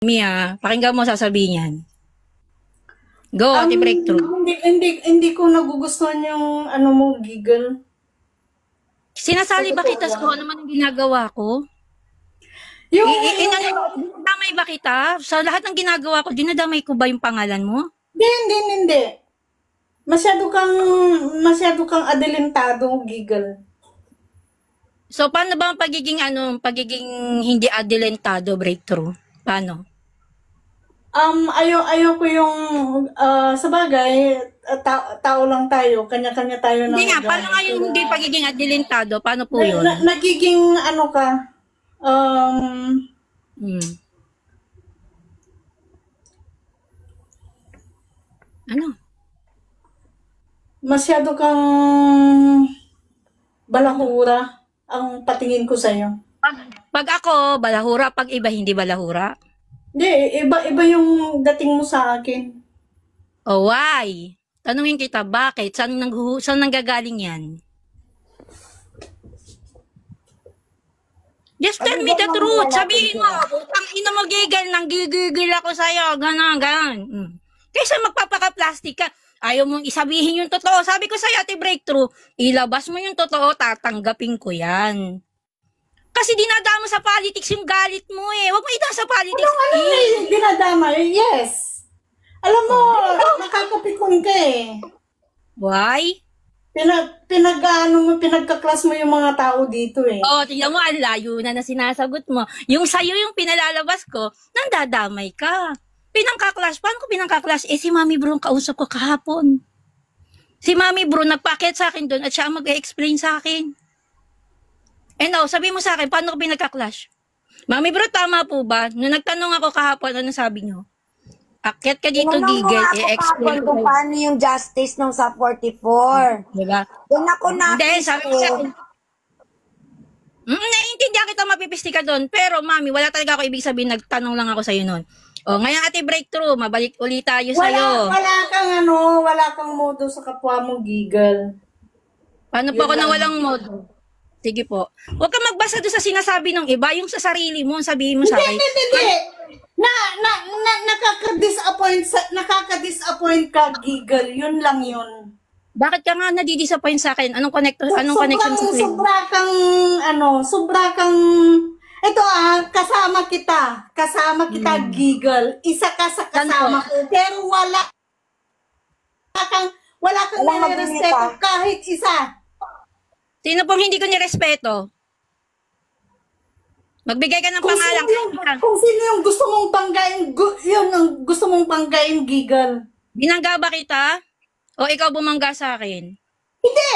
Mia, pakinggan mo sasabihin yan. Go, Ate Breakthrough. Hindi ko nagugustuhan yung ano mo, giggle. Sinasali ba kita sa kung ano man ang ginagawa ko? Dinadamay ba kita? Sa lahat ng ginagawa ko, dinadamay ko ba yung pangalan mo? Hindi. Masyado kang adelantado, giggle. So, paano ba ang pagiging hindi adelantado, Breakthrough? Paano? Ayoko yung, sa bagay, tao lang tayo, kanya-kanya tayo na. Hindi nga, paano nga yung hindi pagiging adelantado? Paano po yun? Nagiging, ano ka, Ano? Masyado kang balahura ang patingin ko sa'yo. Pag ako, balahura. Pag iba, hindi balahura. Hindi, iba yung dating mo sa akin. Oh, why? Tanungin kita, bakit? Saan nanggagaling yan? Just tell me the truth. Sabihin mo, utang ina mo gigil, nanggigigil ako sa'yo, ganon. Kaysa magpapaka-plastic ka, ayaw mong isabihin yung totoo. Sabi ko sa'yo, Ate Breakthrough, ilabas mo yung totoo, tatanggapin ko yan. Kasi dinadama sa politics yung galit mo eh. Huwag mo ita sa politics. Dinadama? Yes. Alam mo, nakakapikon ka eh. Why? Pinagkaklas mo yung mga tao dito eh. Oo, tingnan mo, ang layo na sinasagot mo. Yung sa'yo yung pinalalabas ko, nandadamay ka. Pinangkaklas. Paano ko pinangkaklas? Si Mami Bro kausap ko kahapon. Si Mami Bro nagpakit sa akin doon at siya mag-explain sa akin. Sabi mo sa akin, paano ko pinagka-clash? Mami Bro, tama po ba? Nung nagtanong ako kahapon, ano sabi nyo? Akyat ka dito, gigil, i-explain ko. Paano yung justice nung sa 44? Diba? Doon ako Hindi, sabi sa akin. Naiintindihan kita, mapipisti ka doon. Pero, Mami, wala talaga ako ibig sabihin, nagtanong lang ako sa'yo noon. Ngayon, Ate Breakthrough, mabalik ulit tayo sa'yo. Wala kang modo sa kapwa mo, giggle. Paano pa ako na walang modo? Sige po. Huwag ka magbasa doon sa sinasabi ng iba, yung sa sarili mo, sabihin mo sa akin. Hindi. Nakaka-disappoint ka, giggle. Yun lang yun. Bakit ka nga nadi-disappoint sa akin? Anong connection sa akin? Sobra kang, ito kasama kita, giggle. Isa ka sa kasama ko, pero wala kang nire-respeto kahit isa. Sino pong hindi ko nirespeto? Magbigay ka ng pangalan. Kung sino yung gusto mong banggain, yun ang gusto mong banggain, giggle. Binangga ba kita? O ikaw bumangga sa akin? Hindi.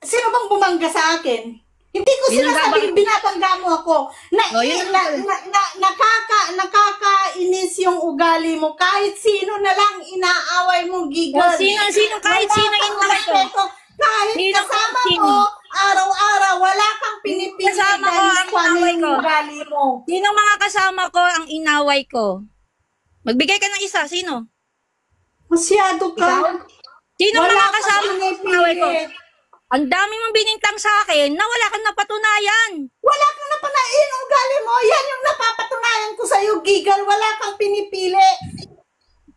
Sino bang bumangga sa akin? Hindi ko sinasabing binabangga mo ako. Nakakainis yung ugali mo. Kahit sino na lang inaaway mo, giggle. Kahit sino inaaway ko. Kahit kasama mo, araw-araw, wala kang pinipili kasama ko ang inaway ko. Sinong mga kasama ko ang inaway ko? Magbigay ka ng isa. Sino? Masyado ka. Sinong mga kasama ko ang inaway ko? Ang dami mong binintang sa akin na wala kang napatunayan. Wala kang napatunayan. Ugali mo. Yan yung napapatunayan ko sa'yo, giggle. Wala kang pinipili.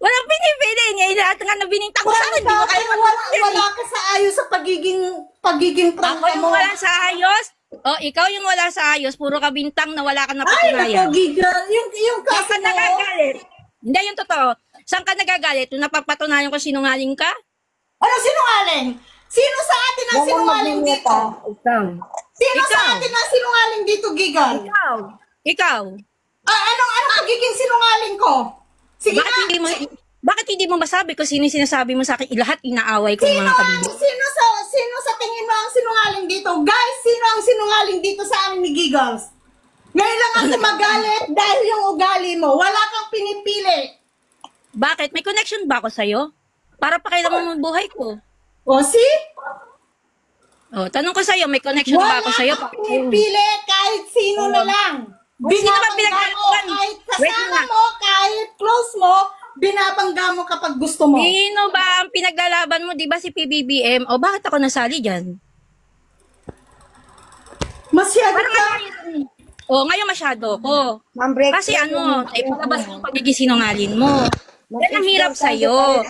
Walang pinipili niya. Lahat nga na binintang ko sa akin. Wala ka sa ayos sa pagiging prangka mo. Ako yung wala sa ayos? Ikaw yung wala sa ayos. Puro ka bintang na wala ka napatunayan. Ay, naku, giggle. Yung kasi mo. Nagagalit. Hindi, yung totoo. Saan ka nagagalit? Yung napapatunayan ko sinungaling ka? Ano sinungaling? Sino sa atin ang sinungaling dito? Ikaw. Sino sa atin ang sinungaling dito, giggle? Ikaw. Anong pagiging sinungaling ko? Sige Bakit hindi mo masabi kung sino sinasabi mo sa akin? Lahat inaaway ko mga kabili. Sino sa tingin mo ang sinungaling dito? Guys, sino ang sinungaling dito sa amin ni Giggles? Ngayon lang ako magalit dahil yung ugali mo. Wala kang pinipili. Bakit? May connection ba ako sa'yo? Para pakailan mo buhay ko. See? Tanong ko sa'yo, may connection ba ako sa'yo? Wala kang pinipili kahit sino na lang. Sino ba pinagkakaroon? Kahit kasama mo, kahit close mo, binabangga mo kapag gusto mo. Sino ba ang pinaglalaban mo? Di ba si PBBM? Bakit ako nasali dyan? Masyado ka. O, ngayon masyado ko. Ma'am, break. Kasi ano, ipalabas mo pagiging sinungaling mo. Yan ang hirap sa'yo.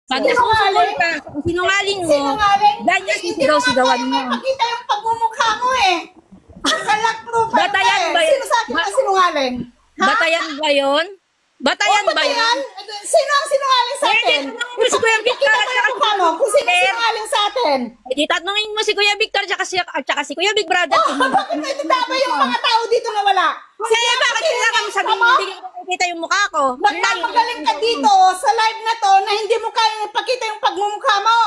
Pag nasusunod ka, kung sinungaling mo, ganyan sisigaw-sigawan mo. Makita yung pagmumukha mo eh. Kalak-pro pa Batayan ba yun? Sino sa akin na sinungaling? Batayan ba yun? Batayan ba yun? Batayan? Sino ang sinungaling sa atin? Si Kuya Victor at saka Mukha mo, kung sino sinungaling sa atin. tatanungin mo si Kuya Victor at saka si Kuya Big Brother. Bakit may dadabay yung mga tao dito na wala? Sige, bakit kailangan mo sabihin hindi ko makikita yung mukha ko? Nagpapagaling ka dito sa live na to na hindi mo kaya ipakita yung pagmumukha mo.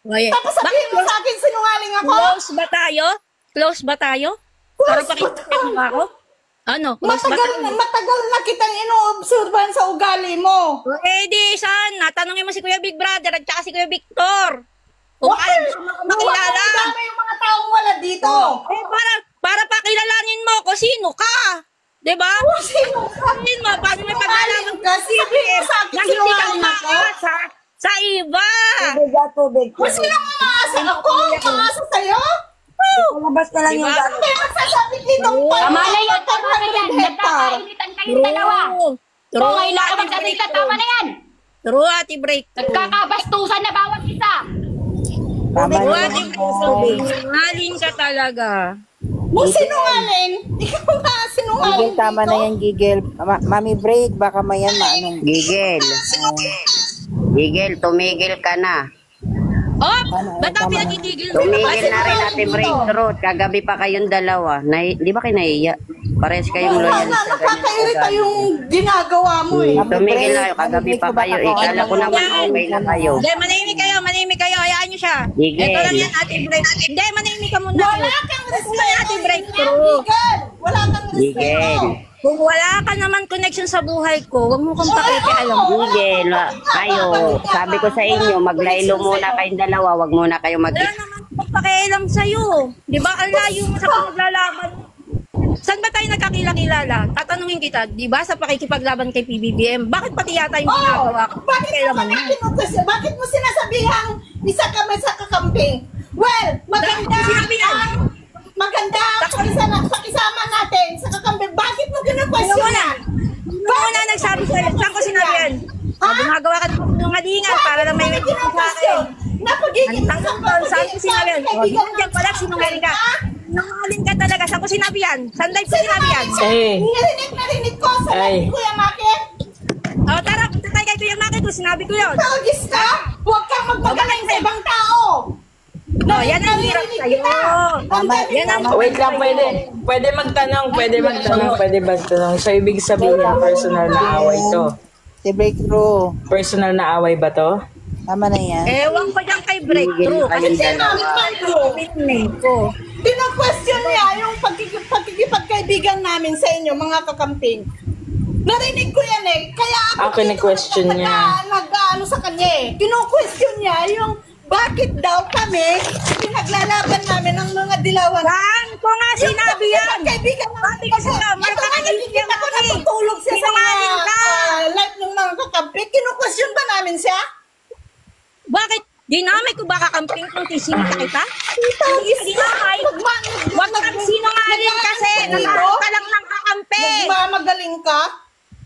Tapos sabihin mo sa akin sinungaling ako? Close ba tayo? Close ba tayo? Para pakita yung mukha ko? Ano? Close ba tayo? Matagal na kitang ino-observan sa ugali mo. Eh di, sana. Tanungin mo si Kuya Big Brother at saka si Kuya Victor. Kung ayaw mo makilala. Dami yung mga taong wala dito. Eh, para pakilalanin mo ko sino ka. Diba? Sino ka? Sabihin mo, paano may paglalaman ka? Sabihin mo sa akin, na hindi ka sinungaling ako? umaasa sa iba. Tubig. Sino ang umaasa ako? Umaasa sa'yo? Palabas na lang yung Diba? gato. Kaya magsasabi dito. Tama na yan, tama na yan. Nagkakainitan kayong dalawa. Kung kailangan magsalita, tama na yan. True, Ate Break. Nagkakabastusan na bawat isa. Tama True, na Ate lang. Break. Sinungaling ka talaga. Mo sinungaling? Ikaw nga sinungaling Gigil, tama dito. na yan, Gigil. Mami, break. Baka mayan maanong. Gigil. Gigil, tumigil ka na. Oh, ba't ang pinagigigil mo? Tumigil na rin Ate Breakthrough. Kagabi pa kayong dalawa. Di ba kayo naiiyak? Pares kayong loyal sa Nakakairita yung ginagawa mo eh. Tumigil na kayo. Kagabi pa kayo. Kala ko naman okay na kayo. Hindi, manahimik kayo. Hayaan nyo siya. Gigil. Ito lang yan, Ate Break. Hindi, manahimik ka muna. Wala kang Ito lang yan, Ate respeto. Breakthrough. Gigil. Wala kang Gigil. respeto. Kung wala ka naman connection sa buhay ko, huwag mo kong pakikialam. Gigil. Kayo. Sabi ko sa inyo, maglaylo muna kayong dalawa. Wag muna kayo Wala naman kong pakialam sa'yo. Di ba, ang layo mo sa panaglalaban. Saan ba tayo nagkakilala? Tatanungin kita, di ba, sa pakikipaglaban kay PBBM, bakit pati yata yung ginagawa ko? Bakit mo sinasabihang isa kami sa kakamping? Well, maganda Sinabi yan. maganda ang pakisama natin sa kakamping. Bakit mo gina-question yan? Sino muna nagsabi sa'yo? Saan ko sinabi yan? Gumagawa ka ng pinungalingan para lang may Bakit mo witness sa akin. gina-question? Na pagiging Ang tanggal, saan ko sinabi yan? O, diyan pala, sinungaling ka. Sinungaling ka talaga. Saan ko sinabi yan? Saan live ko sinabi yan? Narinig ko sa live ko yung akin. O, tara, punta tayo kay Kuya Maki kung sinabi ko yun. Tawagis ka? Huwag kang magpagaling sa ibang tao. O, yan ang hirap sa'yo. Yan ang Wait lang, pwede magtanong. So, ibig sabihin, personal na away to. Si breakthrough. Personal na away ba to? Tama na yan. Ewan ko dyan kay Breakthrough. Kasi pinag ko. Pino-question niya yung pagkikipagkaibigan namin sa inyo, mga kakamping. Narinig ko yan eh. Kaya ako Kini-question niya. Nag-ano sa kanya eh. Kino-question niya yung bakit daw kami pinaglalaban namin ng mga dilawan. Saan ko nga sinabi yan? Kaibigan namin. Kasi nga, Ito nga nakikita ko natutulog siya sa mga Sinungaling ka. live ng mga kakamping. Kino-question ba namin siya? Bakit? Dinamay ko ba kakamping kung tisinta kita? Hindi dinamay. Huwag kang sinungaling kasi. Natalo ka lang ng kakampi. Nagmamagaling ka?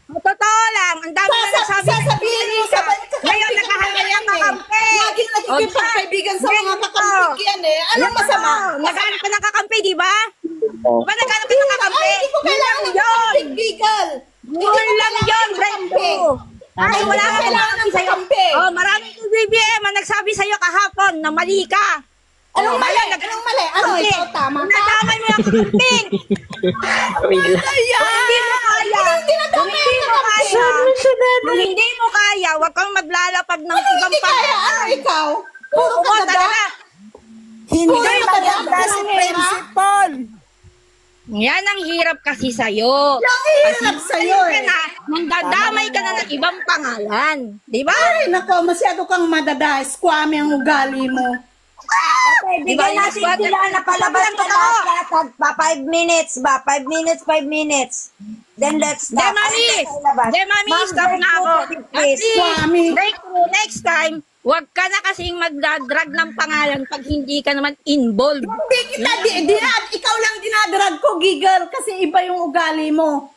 Totoo lang. Ang dami na nagsabi. Sasabihin mo sa Ngayon naghahanap ng kakampi. Laging nakikipagkaibigan sa mga kakamping yan eh. Anong masama? Naghahanap ka ng kakampi, di ba? Di ba naghahanap ka ng kakampi? Ay, hindi ko kailangan ng kakamping, Bigal. Yun lang yun, Breakthrough. Ay, wala ka kailangan ng kakampi. Oh, maraming BBM ang nagsabi sa'yo kahapon na mali ka. Anong mali? Anong mali? Ano ikaw? Tama ka? Nadamay mo yung kamping. Wait lang. Hindi mo kaya. Kung hindi mo kaya. Kung hindi mo kaya, huwag kang maglalapag ng ibang Hindi kaya. Ano ikaw? Puro ka dada. talaga. Hindi Puro ka dada. si principal. Yan ang hirap kasi sa'yo. Yung hirap sa'yo eh. Nandadamay ka na ng ibang pangalan. Di ba? Ay, nako, masyado kang madadais. Kwame ang ugali mo. Bigyan natin sila na palabas na lahat. 5 minutes ba? 5 minutes. Then let's stop. Mami, stop na ako. At least, Swami. Breakthrough, next time, Huwag ka na kasing magdadrag ng pangalan pag hindi ka naman involved. Hindi kita, ikaw lang dinadrag ko, Giggle, kasi iba yung ugali mo.